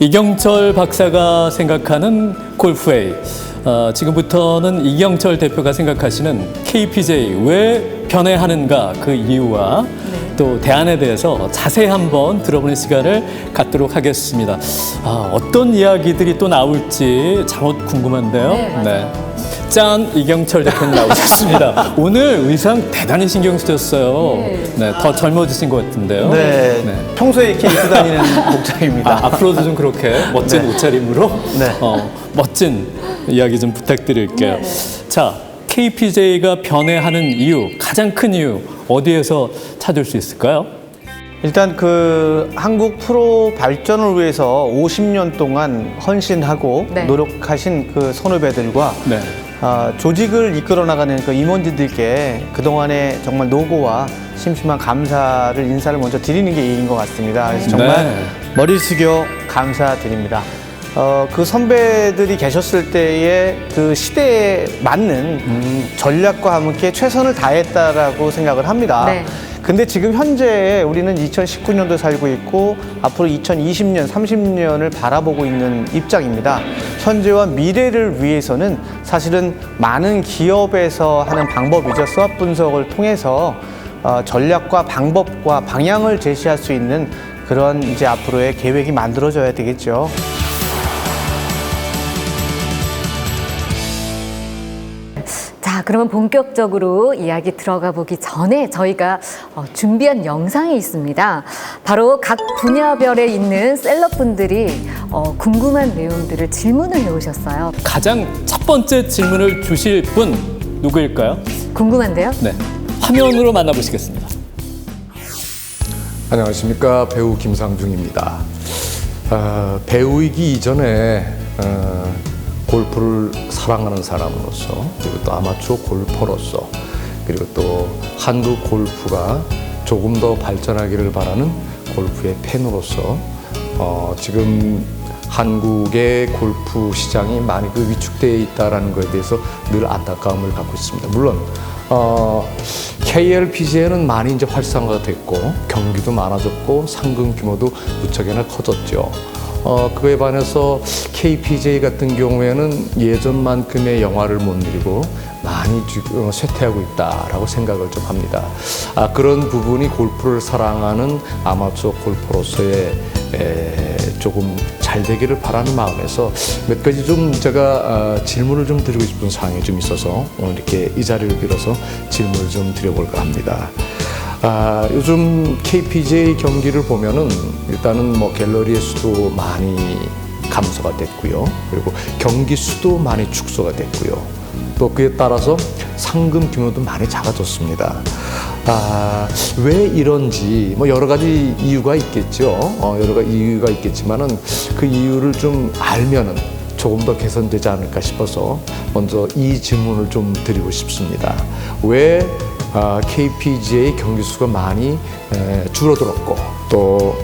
이경철 박사가 생각하는 골프웨이. 지금부터는 이경철 대표가 생각하시는 KPJ 왜 변해하는가 그 이유와 또 대안에 대해서 자세히 한번 들어보는 시간을 갖도록 하겠습니다. 어떤 이야기들이 또 나올지 잘못 궁금한데요. 네. 짠! 이경철 대표님 나오셨습니다. 오늘 의상 대단히 신경 쓰셨어요. 네, 더 젊어지신 것 같은데요. 네, 평소에 이렇게 입고 다니는 복장입니다. 앞으로도 좀 그렇게 멋진 옷차림으로 멋진 이야기 좀 부탁드릴게요. 자, KPJ가 변해하는 이유, 가장 큰 이유 어디에서 찾을 수 있을까요? 일단 그 한국 프로 발전을 위해서 50년 동안 헌신하고 노력하신 그 선후배들과 조직을 이끌어 나가는 그 임원진들께 그동안의 정말 노고와 심심한 감사를 인사를 먼저 드리는 게 이인 것 같습니다. 그래서 정말 머리 숙여 감사드립니다. 그 선배들이 계셨을 때의 그 시대에 맞는 전략과 함께 최선을 다했다라고 생각을 합니다. 근데 지금 현재 우리는 2019년도 살고 있고 앞으로 2020년, 30년을 바라보고 있는 입장입니다. 현재와 미래를 위해서는 사실은 많은 기업에서 하는 방법이죠. 수합 분석을 통해서 전략과 방법과 방향을 제시할 수 있는 그런 이제 앞으로의 계획이 만들어져야 되겠죠. 자, 그러면 본격적으로 이야기 들어가 보기 전에 저희가 준비한 영상이 있습니다. 바로 각 분야별에 있는 셀럽분들이 궁금한 내용들을 질문을 해오셨어요. 가장 첫 번째 질문을 주실 분 누구일까요? 궁금한데요? 네, 화면으로 만나보시겠습니다. 안녕하십니까, 배우 김상중입니다. 배우이기 이전에 골프를 사랑하는 사람으로서, 그리고 또 아마추어 골퍼로서, 그리고 또 한국 골프가 조금 더 발전하기를 바라는 골프의 팬으로서 지금 한국의 골프 시장이 많이 위축되어 있다는 것에 대해서 늘 안타까움을 갖고 있습니다. 물론 KLPGA는 많이 이제 활성화가 됐고 경기도 많아졌고 상금 규모도 무척이나 커졌죠. 그에 반해서 KPJ 같은 경우에는 예전만큼의 영화를 못 누리고 많이 쇠퇴하고 있다라고 생각을 좀 합니다. 그런 부분이 골프를 사랑하는 아마추어 골퍼로서의 조금 잘 되기를 바라는 마음에서 몇 가지 좀 제가 질문을 좀 드리고 싶은 사항이 좀 있어서 오늘 이렇게 이 자리를 빌어서 질문을 좀 드려볼까 합니다. 요즘 KPJ 경기를 보면은 일단은 뭐 갤러리의 수도 많이 감소가 됐고요. 그리고 경기 수도 많이 축소가 됐고요. 또 그에 따라서 상금 규모도 많이 작아졌습니다. 왜 이런지 뭐 여러 가지 이유가 있겠죠. 여러 가지 이유가 있겠지만은 그 이유를 좀 알면은 조금 더 개선되지 않을까 싶어서 먼저 이 질문을 좀 드리고 싶습니다. 왜 KPGA 경기 수가 많이 줄어들었고 또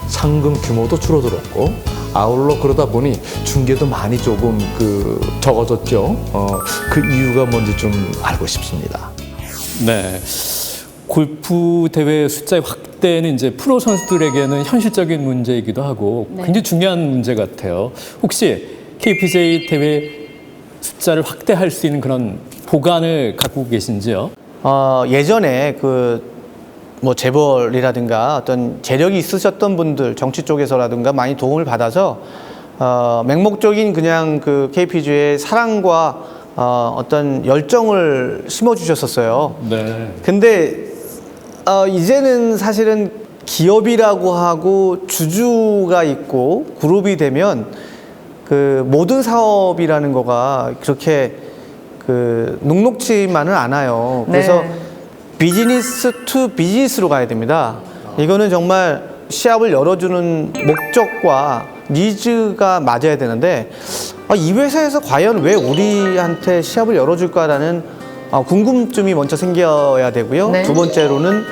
상금 규모도 줄어들었고 아울러 그러다 보니 중계도 많이 조금 적어졌죠. 그 이유가 뭔지 좀 알고 싶습니다. 네, 골프 대회 숫자의 확대는 이제 프로 선수들에게는 현실적인 문제이기도 하고 굉장히 중요한 문제 같아요. 혹시 KPGA 대회 숫자를 확대할 수 있는 그런 보관을 갖고 계신지요? 예전에 뭐 재벌이라든가 어떤 재력이 있으셨던 분들, 정치 쪽에서라든가 많이 도움을 받아서 맹목적인 그냥 그 KPGA의 사랑과 어떤 열정을 심어주셨었어요. 근데 이제는 사실은 기업이라고 하고 주주가 있고 그룹이 되면 그 모든 사업이라는 거가 그렇게 녹록지만은 않아요. 그래서 비즈니스 투 비즈니스로 가야 됩니다. 이거는 정말 시합을 열어주는 목적과 니즈가 맞아야 되는데 이 회사에서 과연 왜 우리한테 시합을 열어줄까라는 궁금증이 먼저 생겨야 되고요. 두 번째로는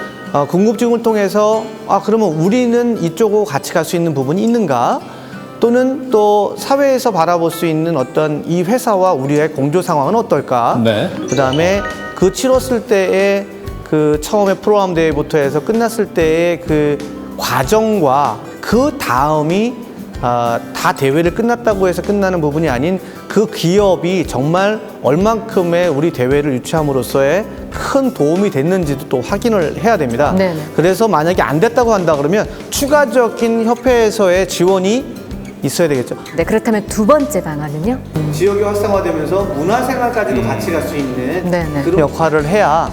궁금증을 통해서 그러면 우리는 이쪽으로 같이 갈 수 있는 부분이 있는가? 또는 또 사회에서 바라볼 수 있는 어떤 이 회사와 우리의 공조 상황은 어떨까? 그다음에 그 치렀을 때의 그 처음에 프로암 대회부터 해서 끝났을 때의 그 과정과 그 다음이 다 대회를 끝났다고 해서 끝나는 부분이 아닌 그 기업이 정말 얼만큼의 우리 대회를 유치함으로써의 큰 도움이 됐는지도 또 확인을 해야 됩니다. 네네. 그래서 만약에 안 됐다고 한다 그러면 추가적인 협회에서의 지원이 있어야 되겠죠. 네, 그렇다면 두 번째 방안은요? 지역이 활성화되면서 문화생활까지도 같이 갈 수 있는 네네. 그런 역할을 해야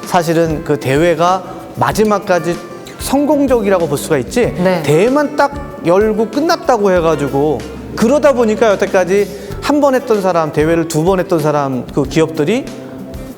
사실은 그 대회가 마지막까지 성공적이라고 볼 수가 있지. 네. 대회만 딱 열고 끝났다고 해가지고 그러다 보니까 여태까지 한 번 했던 사람, 대회를 두 번 했던 사람 그 기업들이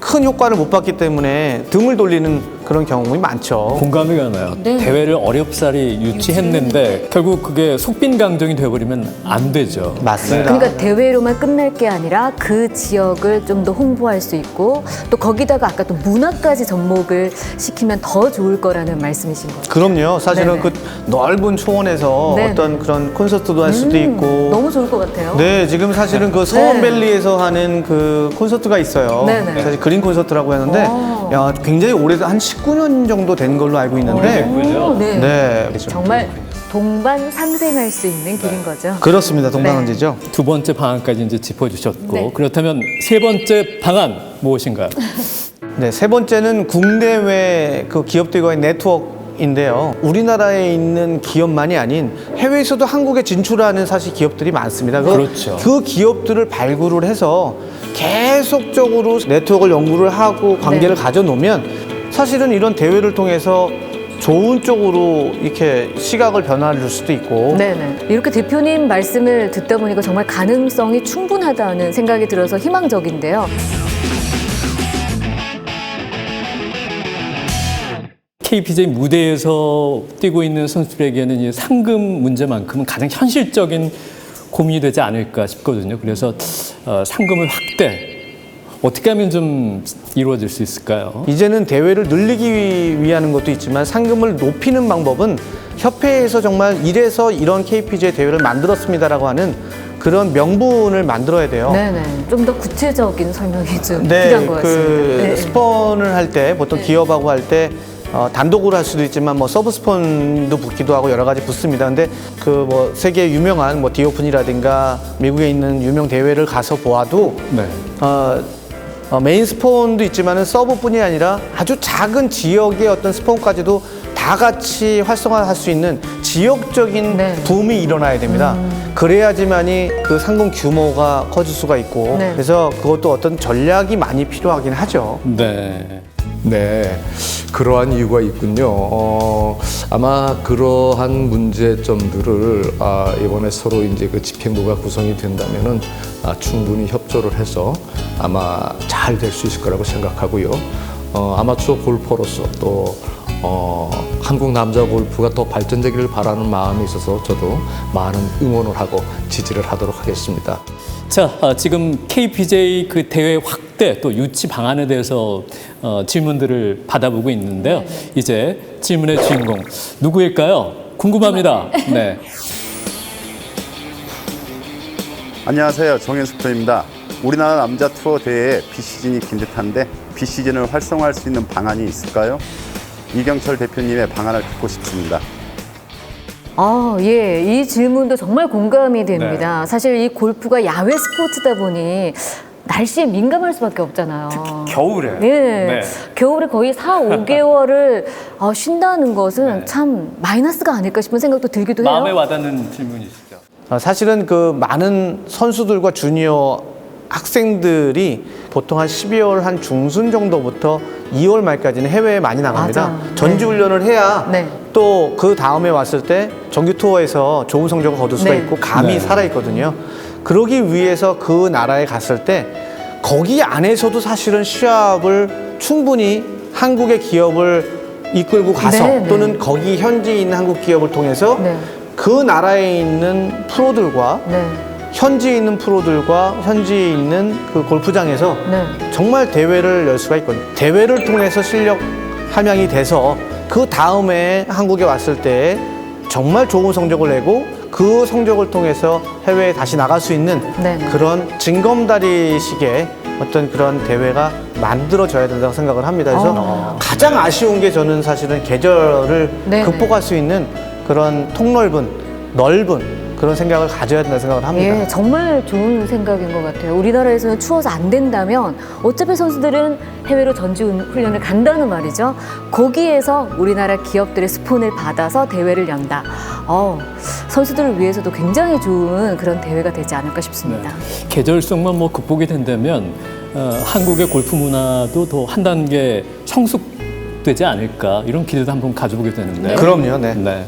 큰 효과를 못 봤기 때문에 등을 돌리는 그런 경우가 많죠. 공감이 가나요? 네. 대회를 어렵사리 유치했는데 결국 그게 속빈강정이 되어버리면 안 되죠. 맞습니다. 그러니까 대회로만 끝날 게 아니라 그 지역을 좀 더 홍보할 수 있고 또 거기다가 아까 또 문화까지 접목을 시키면 더 좋을 거라는 말씀이신 거죠. 그럼요. 사실은 네네. 그 넓은 초원에서 네네. 어떤 그런 콘서트도 할 수도 있고. 너무 좋을 것 같아요. 네, 지금 사실은 그 서원밸리에서 하는 그 콘서트가 있어요. 네네. 사실 그린 콘서트라고 하는데, 야, 굉장히 오래된 한 19년 정도 된 걸로 알고 있는데, 오, 네. 네, 정말 동반상생할 수 있는 길인 거죠. 그렇습니다. 동방언지죠. 두 번째 방안까지 이제 짚어주셨고 네. 그렇다면 세 번째 방안 무엇인가요? 네, 세 번째는 국내외 그 기업들과의 네트워크인데요. 우리나라에 있는 기업만이 아닌 해외에서도 한국에 진출하는 사실 기업들이 많습니다. 그렇죠. 그 기업들을 발굴을 해서 계속적으로 네트워크를 연구를 하고 관계를 네. 가져놓으면 사실은 이런 대회를 통해서 좋은 쪽으로 이렇게 시각을 변화를 줄 수도 있고. 네네. 이렇게 대표님 말씀을 듣다 보니까 정말 가능성이 충분하다는 생각이 들어서 희망적인데요. KPJ 무대에서 뛰고 있는 선수들에게는 이 상금 문제만큼은 가장 현실적인 고민이 되지 않을까 싶거든요. 그래서 상금을 확대, 어떻게 하면 좀 이루어질 수 있을까요? 이제는 대회를 늘리기 위한 것도 있지만 상금을 높이는 방법은 협회에서 정말 이래서 이런 KPGA 대회를 만들었습니다라고 하는 그런 명분을 만들어야 돼요. 네네. 좀 더 구체적인 설명이 좀 네, 필요한 것 같습니다. 그 네. 스폰을 할 때 보통 기업하고 할 때 단독으로 할 수도 있지만 뭐 서브 스폰도 붙기도 하고 여러 가지 붙습니다. 근데 그 뭐 세계 유명한 뭐 디오픈이라든가 미국에 있는 유명 대회를 가서 보아도 네. 메인 스폰도 있지만은 서브뿐이 아니라 아주 작은 지역의 어떤 스폰까지도 다 같이 활성화할 수 있는 지역적인 네. 붐이 일어나야 됩니다. 그래야지만이 그 상금 규모가 커질 수가 있고 네. 그래서 그것도 어떤 전략이 많이 필요하긴 하죠. 네. 네, 그러한 이유가 있군요. 아마 그러한 문제점들을 이번에 서로 이제 그 집행부가 구성이 된다면은 충분히 협조를 해서 아마 잘 될 수 있을 거라고 생각하고요. 아마추어 골퍼로서 또 한국 남자 골프가 더 발전되기를 바라는 마음이 있어서 저도 많은 응원을 하고 지지를 하도록 하겠습니다. 자, 지금 KPJ 그 대회 확대 또 유치 방안에 대해서 질문들을 받아보고 있는데요. 이제 질문의 주인공 누구일까요? 궁금합니다. 네. 안녕하세요. 정현숙 프로입니다. 우리나라 남자 투어 대회에 비시즌이 긴 듯한데 비시즌을 활성화할 수 있는 방안이 있을까요? 이경철 대표님의 방안을 듣고 싶습니다. 예. 이 질문도 정말 공감이 됩니다. 사실 이 골프가 야외 스포츠다 보니 날씨에 민감할 수밖에 없잖아요. 겨울에. 네. 겨울에 거의 4, 5개월을 쉰다는 것은 참 마이너스가 아닐까 싶은 생각도 들기도 해요. 마음에 와닿는 질문이시죠. 사실은 그 많은 선수들과 주니어 학생들이 보통 한 12월 한 중순 정도부터 2월 말까지는 해외에 많이 나갑니다. 맞아요. 전지훈련을 해야 네. 또 그 다음에 왔을 때 정규 투어에서 좋은 성적을 거둘 수가 네. 있고 감이 네. 살아있거든요. 그러기 위해서 그 나라에 갔을 때 거기 안에서도 사실은 시합을 충분히 한국의 기업을 이끌고 가서 네, 네. 또는 거기 현지에 있는 한국 기업을 통해서 네. 그 나라에 있는 프로들과 네. 현지에 있는 프로들과 현지에 있는 그 골프장에서 네. 정말 대회를 열 수가 있거든요. 대회를 통해서 실력 함양이 돼서 그 다음에 한국에 왔을 때 정말 좋은 성적을 내고 그 성적을 통해서 해외에 다시 나갈 수 있는 네. 그런 징검다리식의 어떤 그런 대회가 만들어져야 된다고 생각을 합니다. 그래서 가장 아쉬운 게 저는 사실은 계절을 네. 극복할 수 있는 그런 통넓은 넓은 그런 생각을 가져야 된다 생각을 합니다. 예, 정말 좋은 생각인 것 같아요. 우리나라에서는 추워서 안 된다면 어차피 선수들은 해외로 전지 훈련을 간다는 말이죠. 거기에서 우리나라 기업들의 스폰을 받아서 대회를 연다. 선수들을 위해서도 굉장히 좋은 그런 대회가 되지 않을까 싶습니다. 네. 계절성만 뭐 극복이 된다면 한국의 골프 문화도 더 한 단계 성숙되지 않을까 이런 기대도 한번 가져보게 되는데. 그럼요. 네. 네.